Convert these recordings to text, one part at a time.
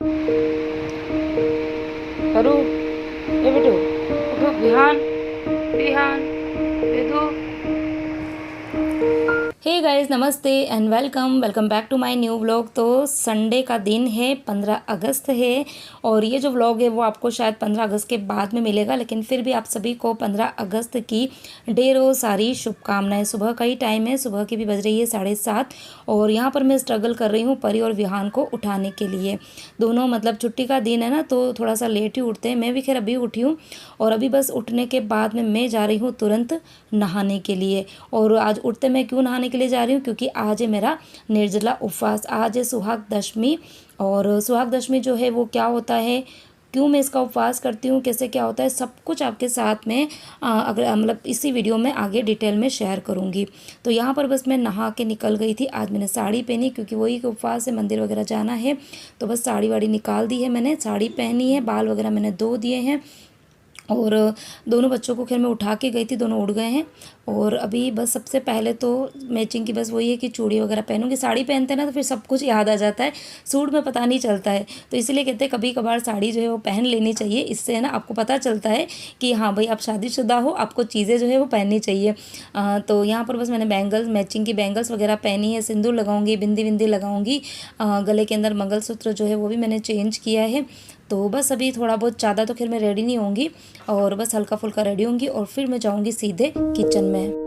करू ए बेटू उठो विहान विहान वेदू। हे गाइस, नमस्ते and welcome welcome back to my new vlog. तो संडे का दिन है, 15 अगस्त है और ये जो व्लॉग है वो आपको शायद 15 अगस्त के बाद में मिलेगा, लेकिन फिर भी आप सभी को 15 अगस्त की ढेरों सारी शुभकामनाएं। सुबह का ही टाइम है, सुबह की भी बज रही है 7:30 और यहाँ पर मैं स्ट्रगल कर रही हूँ परी और विहान को उठाने के लिए। दोनों मतलब छुट्टी का दिन है ना, तो थोड़ा सा लेट ही उठते हैं। मैं भी खैर अभी उठी हूँ और अभी बस उठने के बाद में मैं जा रही हूँ तुरंत नहाने के लिए। और आज उठते मैं क्यों नहाने के लिए जा रही हूँ, क्योंकि आज है मेरा निर्जला उपवास। आज है सुहाग दशमी और सुहाग दशमी जो है वो क्या होता है, क्यों मैं इसका उपवास करती हूँ, कैसे क्या होता है, सब कुछ आपके साथ में अगर मतलब इसी वीडियो में आगे डिटेल में शेयर करूँगी। तो यहाँ पर बस मैं नहा के निकल गई थी। आज मैंने साड़ी पहनी क्योंकि वही उपवास है, मंदिर वगैरह जाना है। तो बस साड़ी वाड़ी निकाल दी है मैंने, साड़ी पहनी है, बाल वगैरह मैंने धो दिए हैं और दोनों बच्चों को खैर मैं उठा के गई थी, दोनों उठ गए हैं। और अभी बस सबसे पहले तो मैचिंग की बस वही है कि चूड़ी वगैरह पहनूंगी। साड़ी पहनते हैं ना तो फिर सब कुछ याद आ जाता है, सूट में पता नहीं चलता है। तो इसीलिए कहते हैं कभी कभार साड़ी जो है वो पहन लेनी चाहिए। इससे है ना आपको पता चलता है कि हाँ भाई आप शादीशुदा हो, आपको चीज़ें जो है वो पहननी चाहिए। तो यहाँ पर बस मैंने बैंगल्स, मैचिंग की बैंगल्स वगैरह पहनी है, सिंदूर लगाऊंगी, बिंदी बिंदी लगाऊंगी। गले के अंदर मंगलसूत्र जो है वो भी मैंने चेंज किया है। तो बस अभी थोड़ा बहुत, ज़्यादा तो खैर मैं रेडी नहीं होंगी और बस हल्का फुल्का रेडी होंगी और फिर मैं जाऊंगी सीधे किचन में।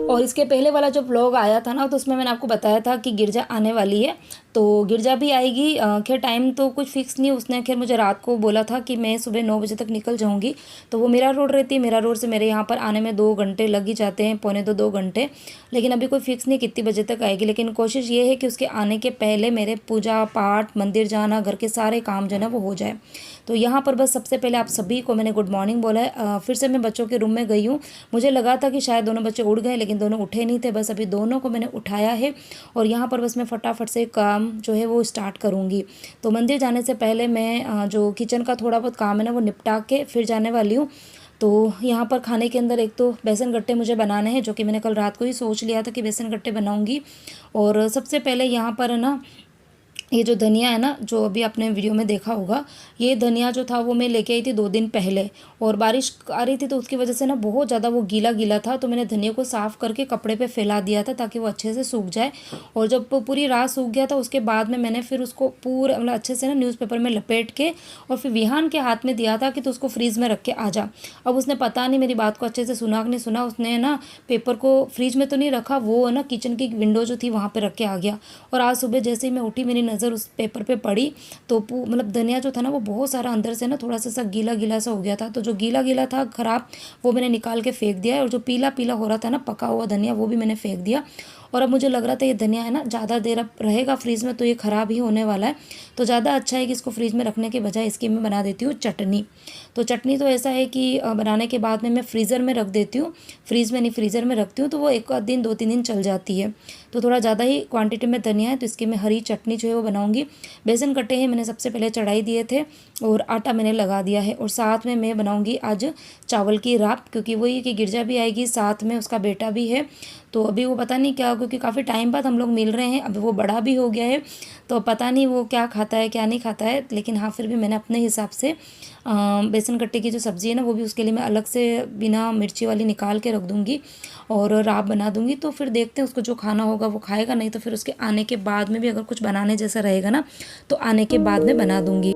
और इसके पहले वाला जो व्लॉग आया था ना, तो उसमें मैंने आपको बताया था कि गिरजा आने वाली है। तो गिरजा भी आएगी। खैर टाइम तो कुछ फिक्स नहीं, उसने खैर मुझे रात को बोला था कि मैं सुबह 9 बजे तक निकल जाऊंगी। तो वो मेरा रोड रहती है, मेरा रोड से मेरे यहाँ पर आने में 2 घंटे लग ही जाते हैं, पौने 2 घंटे। लेकिन अभी कोई फिक्स नहीं कितनी बजे तक आएगी, लेकिन कोशिश ये है कि उसके आने के पहले मेरे पूजा पाठ, मंदिर जाना, घर के सारे काम जो है ना वो हो जाए। तो यहाँ पर बस सबसे पहले आप सभी को मैंने गुड मॉर्निंग बोला है। फिर से मैं बच्चों के रूम में गई हूँ। मुझे लगा था कि शायद दोनों बच्चे उठ गए, लेकिन दोनों उठे नहीं थे। बस अभी दोनों को मैंने उठाया है और यहाँ पर बस मैं फटाफट से काम जो है वो स्टार्ट करूँगी। तो मंदिर जाने से पहले मैं जो किचन का थोड़ा बहुत काम है ना वो निपटा के फिर जाने वाली हूँ। तो यहाँ पर खाने के अंदर एक तो बेसन गट्टे मुझे बनाने हैं, जो कि मैंने कल रात को ही सोच लिया था कि बेसन गट्टे बनाऊँगी। और सबसे पहले यहाँ पर है ना, ये जो धनिया है ना, जो अभी आपने वीडियो में देखा होगा, ये धनिया जो था वो मैं लेके आई थी 2 दिन पहले। और बारिश आ रही थी तो उसकी वजह से ना बहुत ज़्यादा वो गीला गीला था, तो मैंने धनिया को साफ़ करके कपड़े पे फैला दिया था ताकि वो अच्छे से सूख जाए। और जब वो पूरी रात सूख गया था उसके बाद में मैंने फिर उसको पूरा मतलब अच्छे से ना न्यूज़पेपर में लपेट के और फिर विहान के हाथ में दिया था कि तो उसको फ्रीज़ में रख के आ जा। अब उसने पता नहीं मेरी बात को अच्छे से सुना कि नहीं सुना, उसने ना पेपर को फ्रीज में तो नहीं रखा, वो है ना किचन की विंडो जो थी वहाँ पर रख के आ गया। और आज सुबह जैसे ही मैं उठी मेरी नज़र उस पेपर पे पड़ी तो मतलब धनिया जो था ना वो बहुत सारा अंदर से ना थोड़ा सा गीला गीला सा हो गया था। तो जो गीला गीला था खराब, वो मैंने निकाल के फेंक दिया है। और जो पीला पीला हो रहा था ना पका हुआ धनिया, वो भी मैंने फेंक दिया। और अब मुझे लग रहा था ये धनिया है ना ज़्यादा देर अब रहेगा फ्रीज़ में तो ये ख़राब ही होने वाला है। तो ज़्यादा अच्छा है कि इसको फ्रीज़ में रखने के बजाय इसकी मैं बना देती हूँ चटनी। तो चटनी तो ऐसा है कि बनाने के बाद में मैं फ्रीज़र में रख देती हूँ, फ्रीज़ में नहीं फ्रीज़र में रखती हूँ, तो वो एक आध दिन 2-3 दिन चल जाती है। तो थोड़ा ज़्यादा ही क्वांटिटी में धनिया है तो इसकी मैं हरी चटनी जो है वो बनाऊँगी। बेसन कट्टे हैं मैंने सबसे पहले चढ़ाई दिए थे और आटा मैंने लगा दिया है। और साथ में मैं बनाऊँगी आज चावल की राब, क्योंकि वही कि गिरजा भी आएगी, साथ में उसका बेटा भी है। तो अभी वो पता नहीं क्या, क्योंकि काफ़ी टाइम बाद हम लोग मिल रहे हैं, अभी वो बड़ा भी हो गया है तो पता नहीं वो क्या खाता है क्या नहीं खाता है। लेकिन हाँ फिर भी मैंने अपने हिसाब से बेसन गट्टे की जो सब्ज़ी है ना वो भी उसके लिए मैं अलग से बिना मिर्ची वाली निकाल के रख दूँगी और राब बना दूँगी। तो फिर देखते हैं उसको जो खाना होगा वो खाएगा, नहीं तो फिर उसके आने के बाद में भी अगर कुछ बनाने जैसा रहेगा ना तो आने के बाद में बना दूँगी।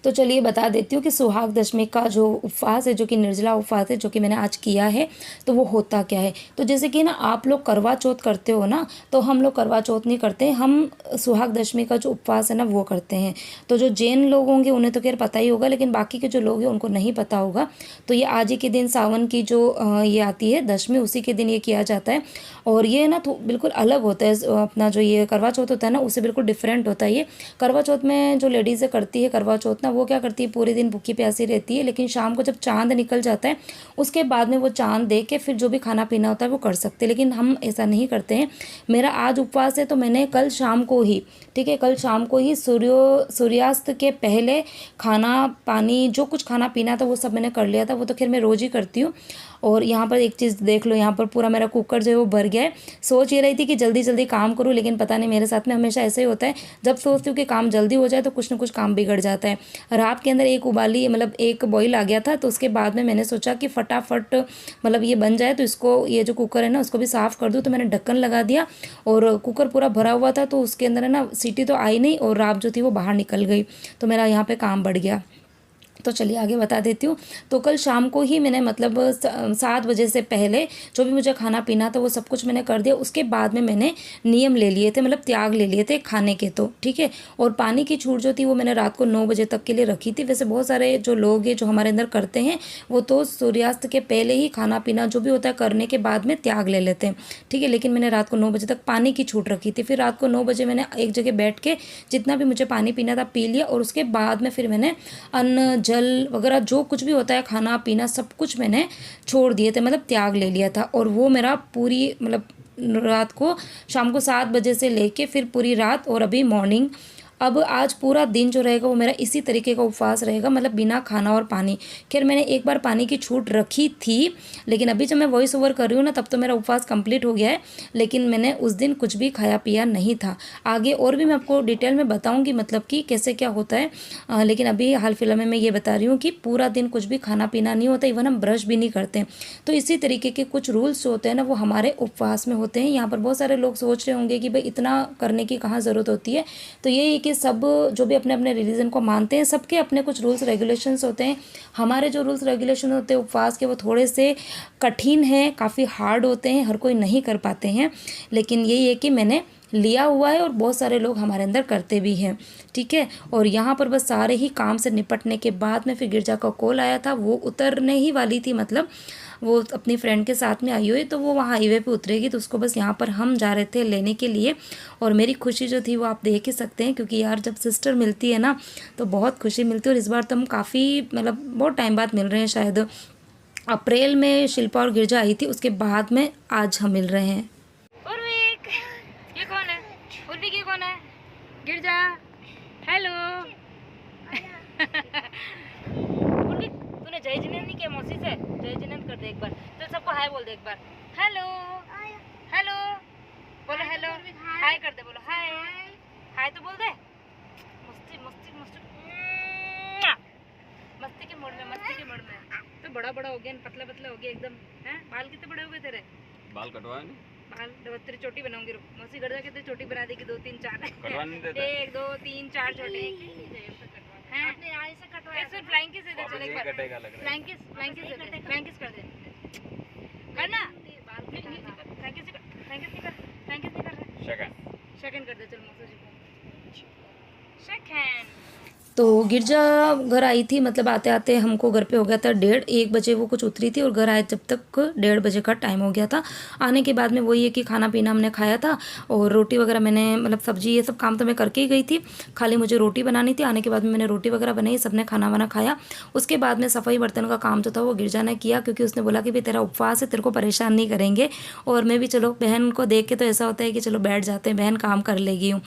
तो चलिए बता देती हूँ कि सुहाग दशमी का जो उपवास है, जो कि निर्जला उपवास है, जो कि मैंने आज किया है, तो वो होता क्या है। तो जैसे कि ना आप लोग करवा चौथ करते हो ना, तो हम लोग करवा चौथ नहीं करते, हम सुहाग दशमी का जो उपवास है ना वो करते हैं। तो जो जैन लोग होंगे उन्हें तो खैर पता ही होगा, लेकिन बाकी के जो लोग हैं उनको नहीं पता होगा। तो ये आज ही के दिन सावन की जो ये आती है दशमी, उसी के दिन ये किया जाता है। और ये ना तो बिल्कुल अलग होता है, अपना जो ये करवा चौथ होता है ना उससे बिल्कुल डिफरेंट होता है। ये करवा चौथ में जो लेडीज़ें करती है करवा चौथ ना, वो क्या करती है पूरे दिन भूखी प्यासी रहती है, लेकिन शाम को जब चांद निकल जाता है उसके बाद में वो चांद देख के फिर जो भी खाना पीना होता है वो कर सकते हैं। लेकिन हम ऐसा नहीं करते हैं। मेरा आज उपवास है तो मैंने कल शाम को ही, ठीक है, कल शाम को ही सूर्यास्त के पहले खाना पानी जो कुछ खाना पीना था वो सब मैंने कर लिया था। वो तो खैर मैं रोज़ ही करती हूँ। और यहाँ पर एक चीज़ देख लो, यहाँ पर पूरा मेरा कुकर जो है वो भर गया है। सोच ये रही थी कि जल्दी जल्दी काम करूँ, लेकिन पता नहीं मेरे साथ में हमेशा ऐसा ही होता है, जब सोचती हूँ कि काम जल्दी हो जाए तो कुछ ना कुछ काम बिगड़ जाता है। रात के अंदर एक उबाली मतलब एक बॉईल आ गया था, तो उसके बाद में मैंने सोचा कि फटाफट मतलब ये बन जाए तो इसको, ये जो कुकर है ना उसको भी साफ़ कर दूँ। तो मैंने ढक्कन लगा दिया और कुकर पूरा भरा हुआ था, तो उसके अंदर है ना सीटी तो आई नहीं और राख जो थी वो बाहर निकल गई, तो मेरा यहाँ पे काम बढ़ गया। तो चलिए आगे बता देती हूँ। तो कल शाम को ही मैंने मतलब 7 बजे से पहले जो भी मुझे खाना पीना था वो सब कुछ मैंने कर दिया। उसके बाद में मैंने नियम ले लिए थे, मतलब त्याग ले लिए थे खाने के, तो ठीक है। और पानी की छूट जो थी वो मैंने रात को 9 बजे तक के लिए रखी थी। वैसे बहुत सारे जो लोग हैं जो हमारे अंदर करते हैं वो तो सूर्यास्त के पहले ही खाना पीना जो भी होता है करने के बाद में त्याग ले लेते हैं, ठीक है। लेकिन मैंने रात को 9 बजे तक पानी की छूट रखी थी। फिर रात को 9 बजे मैंने एक जगह बैठ के जितना भी मुझे पानी पीना था पी लिया, और उसके बाद में फिर मैंने अन्न जल वगैरह जो कुछ भी होता है खाना पीना सब कुछ मैंने छोड़ दिए थे, मतलब त्याग ले लिया था। और वो मेरा पूरी मतलब रात को शाम को 7 बजे से लेके फिर पूरी रात और अभी मॉर्निंग, अब आज पूरा दिन जो रहेगा वो मेरा इसी तरीके का उपवास रहेगा, मतलब बिना खाना और पानी। खैर मैंने एक बार पानी की छूट रखी थी, लेकिन अभी जब मैं वॉइस ओवर कर रही हूँ ना तब तो मेरा उपवास कंप्लीट हो गया है, लेकिन मैंने उस दिन कुछ भी खाया पिया नहीं था। आगे और भी मैं आपको डिटेल में बताऊँगी मतलब कि कैसे क्या होता है, लेकिन अभी हाल फिलहाल में मैं ये बता रही हूँ कि पूरा दिन कुछ भी खाना पीना नहीं होता, इवन हम ब्रश भी नहीं करते। तो इसी तरीके के कुछ रूल्स होते हैं ना वो हमारे उपवास में होते हैं। यहाँ पर बहुत सारे लोग सोच रहे होंगे कि भाई इतना करने की कहाँ ज़रूरत होती है। तो ये कि सब जो भी अपने अपने रिलीजन को मानते हैं सबके अपने कुछ रूल्स रेगुलेशंस होते हैं। हमारे जो रूल्स रेगुलेशन होते हैं उपवास के वो थोड़े से कठिन हैं, काफ़ी हार्ड होते हैं, हर कोई नहीं कर पाते हैं। लेकिन यही है कि मैंने लिया हुआ है और बहुत सारे लोग हमारे अंदर करते भी हैं, ठीक है। और यहाँ पर बस सारे ही काम से निपटने के बाद में फिर गिरजा का कॉल आया था, वो उतरने ही वाली थी, मतलब वो अपनी फ्रेंड के साथ में आई हुई, तो वो वहाँ हाईवे पे उतरेगी, तो उसको बस यहाँ पर हम जा रहे थे लेने के लिए। और मेरी खुशी जो थी वो आप देख ही सकते हैं, क्योंकि यार जब सिस्टर मिलती है ना तो बहुत खुशी मिलती है। और इस बार तो हम काफ़ी मतलब बहुत टाइम बाद मिल रहे हैं, शायद अप्रैल में शिल्पा और गिरजा आई थी, उसके बाद में आज हम मिल रहे हैं। उर्विक, ये कौन है? उर्विक ये कौन है? गिरजा, हेलो। उर्विक, तूने जय जिनेंद्र नहीं किया मौसी से? जय जिनेंद्र कर दे एक बार, चल सबको हाय बोल दे एक बार। हेलो, हेलो, बोलो हेलो, हाय कर दे, बोलो हाय, हाय तो बोल दे। मस्ती मस्ती मस्ती, मस्ती के मोड में, मस्ती के मोड में। तो बड़ा बड़ा हो गया, पतला पतला हो गया एकदम, हैं? बाल कितने बड़े हो गए तेरे? बाल कटवाए नहीं? बाल तेरी चोटी बनाऊंगी, रुक। मौसी घर जाके तेरी चोटी बना देगी, 2 3 4 कटवा नहीं देता? 1 2 3 4 चोटी हैं। अपने यहाँ से कटवा, ऐसे फ्लाइंग किस दे, चल एक बार कटेगा लग रहा है। फ्लाइंग किस दे, फ्लाइंग किस कर दे, करना फ्लाइंग किस कर सेकंड कर दे, चल मौसी जी को सेकंड। तो गिरजा घर आई थी, मतलब आते आते हमको घर पे हो गया था 1:30 बजे वो कुछ उतरी थी, और घर आए जब तक 1:30 बजे का टाइम हो गया था। आने के बाद में वही है कि खाना पीना हमने खाया था, और रोटी वगैरह मैंने मतलब सब्जी ये सब काम तो मैं करके ही गई थी, खाली मुझे रोटी बनानी थी। आने के बाद में मैंने रोटी वगैरह बनाई, सबने खाना वाना खाया। उसके बाद में सफाई बर्तन का काम जो था वो गिरजा ने किया, क्योंकि उसने बोला कि भाई तेरा उपवास है, तेरे को परेशान नहीं करेंगे। और मैं भी चलो बहन को देख के तो ऐसा होता है कि चलो बैठ जाते हैं, बहन काम कर लेगी हूँ।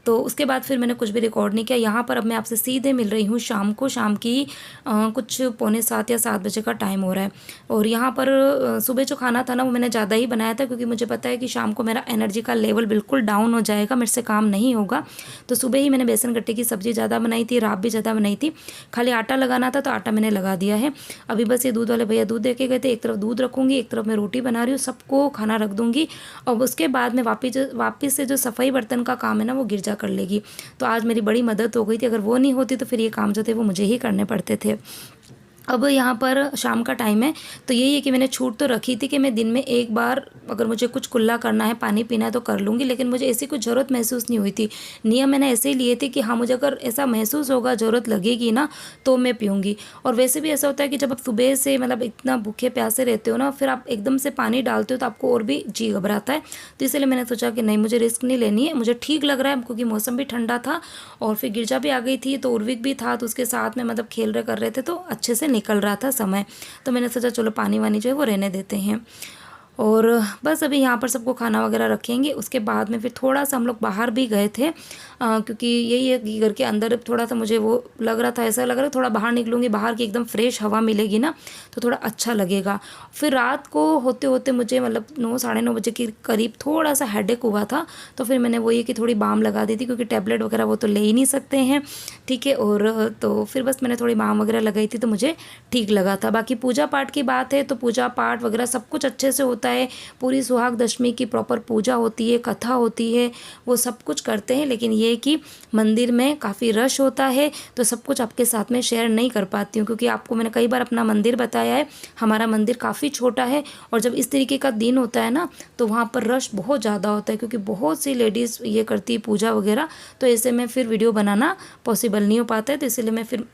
तो उसके बाद फिर मैंने कुछ भी रिकॉर्ड नहीं किया। यहाँ पर अब मैं आपसे सीधे मिल रही हूँ शाम को, शाम की कुछ 6:45 या 7 बजे का टाइम हो रहा है। और यहाँ पर सुबह जो खाना था ना वो मैंने ज़्यादा ही बनाया था, क्योंकि मुझे पता है कि शाम को मेरा एनर्जी का लेवल बिल्कुल डाउन हो जाएगा, मेरे से काम नहीं होगा। तो सुबह ही मैंने बेसन गट्टे की सब्ज़ी ज़्यादा बनाई थी, राब भी ज़्यादा बनाई थी, खाली आटा लगाना था तो आटा मैंने लगा दिया है। अभी बस ये दूध वाले भैया दूध दे के गए थे, एक तरफ दूध रखूँगी, एक तरफ मैं रोटी बना रही हूँ, सबको खाना रख दूँगी। और उसके बाद में वापस से जो सफाई बर्तन का काम है ना वो गिरजा कर लेगी। तो आज मेरी बड़ी मदद हो गई थी, अगर वो नहीं होती तो फिर ये काम जो थे वो मुझे ही करने पड़ते थे। अब यहाँ पर शाम का टाइम है, तो यही है कि मैंने छूट तो रखी थी कि मैं दिन में एक बार अगर मुझे कुछ कुल्ला करना है, पानी पीना है तो कर लूँगी, लेकिन मुझे ऐसी कुछ ज़रूरत महसूस नहीं हुई थी। नियम मैंने ऐसे ही लिए थे कि हाँ मुझे अगर ऐसा महसूस होगा, ज़रूरत लगेगी ना तो मैं पीऊँगी। और वैसे भी ऐसा होता है कि जब आप सुबह से मतलब इतना भूखे प्यासे रहते हो ना, फिर आप एकदम से पानी डालते हो तो आपको और भी जी घबराता है। तो इसलिए मैंने सोचा कि नहीं, मुझे रिस्क नहीं लेनी है, मुझे ठीक लग रहा है, क्योंकि मौसम भी ठंडा था और फिर गिरजा भी आ गई थी, तो उर्विक भी था, तो उसके साथ में मतलब खेल रहे कर रहे थे, तो अच्छे से निकल रहा था समय। तो मैंने सोचा चलो पानी वानी जो है वो रहने देते हैं। और बस अभी यहाँ पर सबको खाना वगैरह रखेंगे। उसके बाद में फिर थोड़ा सा हम लोग बाहर भी गए थे, क्योंकि यही है कि घर के अंदर थोड़ा सा मुझे वो लग रहा था, ऐसा लग रहा था थोड़ा बाहर निकलूँगी, बाहर की एकदम फ्रेश हवा मिलेगी ना तो थोड़ा अच्छा लगेगा। फिर रात को होते होते मुझे मतलब 9 साढ़े 9 बजे के करीब थोड़ा सा हेडेक हुआ था, तो फिर मैंने वो ये कि थोड़ी बाम लगा दी थी, क्योंकि टैबलेट वगैरह वो तो ले ही नहीं सकते हैं, ठीक है। और तो फिर बस मैंने थोड़ी बाम वगैरह लगाई थी तो मुझे ठीक लगा था। बाकी पूजा पाठ की बात है तो पूजा पाठ वगैरह सब कुछ अच्छे से होता है। पूरी सुहाग दशमी की प्रॉपर पूजा होती है, कथा होती है, वो सब कुछ करते हैं। लेकिन ये कि मंदिर में काफ़ी रश होता है तो सब कुछ आपके साथ में शेयर नहीं कर पाती हूँ, क्योंकि आपको मैंने कई बार अपना मंदिर बताया है, हमारा मंदिर काफ़ी छोटा है और जब इस तरीके का दिन होता है ना तो वहाँ पर रश बहुत ज़्यादा होता है, क्योंकि बहुत सी लेडीज़ ये करती है पूजा वगैरह, तो ऐसे में फिर वीडियो बनाना पॉसिबल नहीं हो पाता है। तो इसलिए मैं फिर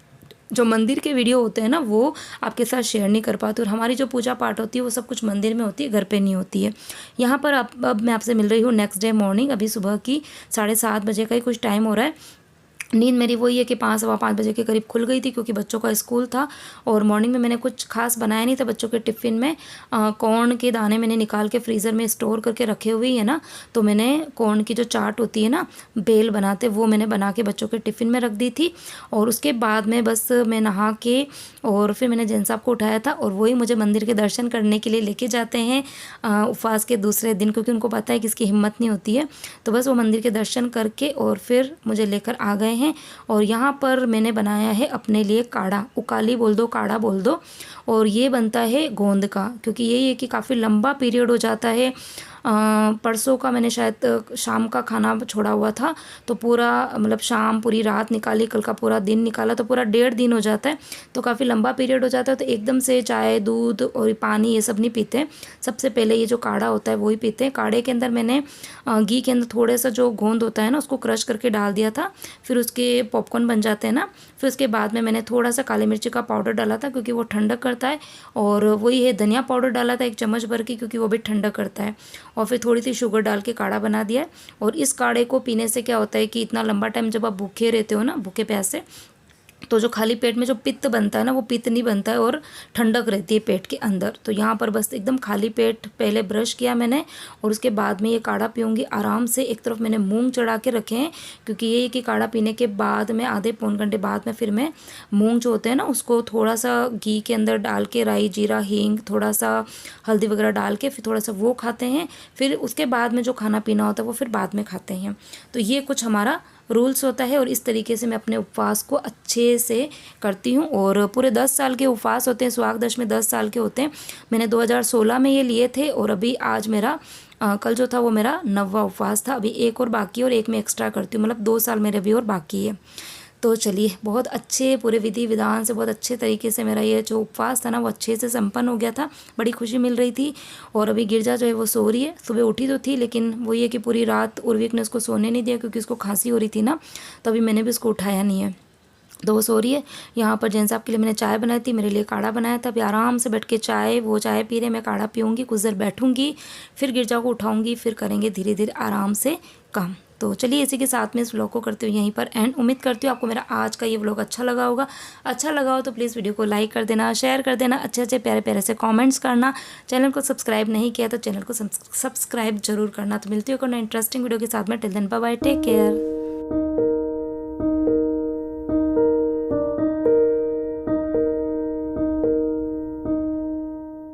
जो मंदिर के वीडियो होते हैं ना वो आपके साथ शेयर नहीं कर पाती। और हमारी जो पूजा पाठ होती है वो सब कुछ मंदिर में होती है, घर पे नहीं होती है। यहाँ पर अब मैं आपसे मिल रही हूँ नेक्स्ट डे मॉर्निंग। अभी सुबह की 7:30 बजे का ही कुछ टाइम हो रहा है। नींद मेरी वही है कि 5 सवा 5 बजे के करीब खुल गई थी, क्योंकि बच्चों का स्कूल था और मॉर्निंग में मैंने कुछ खास बनाया नहीं था। बच्चों के टिफ़िन में कॉर्न के दाने मैंने निकाल के फ्रीज़र में स्टोर करके रखे हुए है ना, तो मैंने कॉर्न की जो चाट होती है ना, बेल बनाते, वो मैंने बना के बच्चों के टिफ़िन में रख दी थी। और उसके बाद में बस मैं नहा के और फिर मैंने जैन साहब को उठाया था और वही मुझे मंदिर के दर्शन करने के लिए लेके जाते हैं उपवास के दूसरे दिन, क्योंकि उनको पता है कि इसकी हिम्मत नहीं होती है। तो बस वो मंदिर के दर्शन करके और फिर मुझे लेकर आ गए हैं। और यहाँ पर मैंने बनाया है अपने लिए काढ़ा, उकाली बोल दो, काढ़ा बोल दो। और ये बनता है गोंद का, क्योंकि यही है कि काफ़ी लंबा पीरियड हो जाता है। परसों का मैंने शायद शाम का खाना छोड़ा हुआ था, तो पूरा मतलब शाम पूरी रात निकाली, कल का पूरा दिन निकाला, तो पूरा 1.5 दिन हो जाता है। तो काफ़ी लंबा पीरियड हो जाता है, तो एकदम से चाय दूध और पानी ये सब नहीं पीते। सबसे पहले ये जो काढ़ा होता है वही पीते हैं। काढ़े के अंदर मैंने घी के अंदर थोड़ा सा जो गोंद होता है ना उसको क्रश करके डाल दिया था, फिर उसके पॉपकॉर्न बन जाते हैं ना। फिर उसके बाद में मैंने थोड़ा सा काली मिर्ची का पाउडर डाला था, क्योंकि वो ठंडक करता है। और वही है धनिया पाउडर डाला था 1 चम्मच भर की, क्योंकि वो भी ठंडक करता है। और फिर थोड़ी सी शुगर डाल के काढ़ा बना दिया है। और इस काढ़े को पीने से क्या होता है कि इतना लंबा टाइम जब आप भूखे रहते हो ना, भूखे प्यासे, तो जो खाली पेट में जो पित्त बनता है ना वो पित्त नहीं बनता है और ठंडक रहती है पेट के अंदर। तो यहाँ पर बस एकदम खाली पेट पहले ब्रश किया मैंने और उसके बाद में ये काढ़ा पीऊँगी आराम से। एक तरफ मैंने मूंग चढ़ा के रखे हैं, क्योंकि ये कि काढ़ा पीने के बाद में आधे पौन घंटे बाद में फिर मैं मूंग जो होते हैं ना उसको थोड़ा सा घी के अंदर डाल के, राई जीरा हींग थोड़ा सा हल्दी वगैरह डाल के फिर थोड़ा सा वो खाते हैं। फिर उसके बाद में जो खाना पीना होता है वो फिर बाद में खाते हैं। तो ये कुछ हमारा रूल्स होता है और इस तरीके से मैं अपने उपवास को अच्छे से करती हूँ। और पूरे 10 साल के उपवास होते हैं, सुहाग दशमी 10 साल के होते हैं। मैंने 2016 में ये लिए थे और अभी आज मेरा कल जो था वो मेरा 9वां उपवास था। अभी एक और बाकी है और एक मैं एक्स्ट्रा करती हूँ, मतलब 2 साल मेरे अभी और बाकी है। तो चलिए, बहुत अच्छे पूरे विधि विधान से बहुत अच्छे तरीके से मेरा ये जो उपवास था ना वो अच्छे से संपन्न हो गया था। बड़ी खुशी मिल रही थी। और अभी गिरजा जो है वो सो रही है। सुबह उठी तो थी, लेकिन वो ये कि पूरी रात उर्विक ने उसको सोने नहीं दिया, क्योंकि उसको खांसी हो रही थी ना, तो अभी मैंने भी उसको उठाया नहीं है, तो वो सो रही है। यहाँ पर जैन साहब के लिए मैंने चाय बनाई थी, मेरे लिए काढ़ा बनाया था। अभी आराम से बैठ के वो चाय पी रहे, मैं काढ़ा पीऊँगी, कुछ देर बैठूँगी, फिर गिरजा को उठाऊँगी, फिर करेंगे धीरे धीरे आराम से काम। तो चलिए, इसी के साथ में इस व्लॉग को करते हुए यहीं पर एंड। उम्मीद करती हूँ आपको मेरा आज का ये व्लॉग अच्छा लगा होगा। अच्छा लगा हो तो प्लीज़ वीडियो को लाइक कर देना, शेयर कर देना, अच्छे अच्छे प्यारे प्यारे से कमेंट्स करना। चैनल को सब्सक्राइब नहीं किया तो चैनल को सब्सक्राइब जरूर करना। तो मिलती हूँ इंटरेस्टिंग वीडियो के साथ में। Till then bye bye, take care.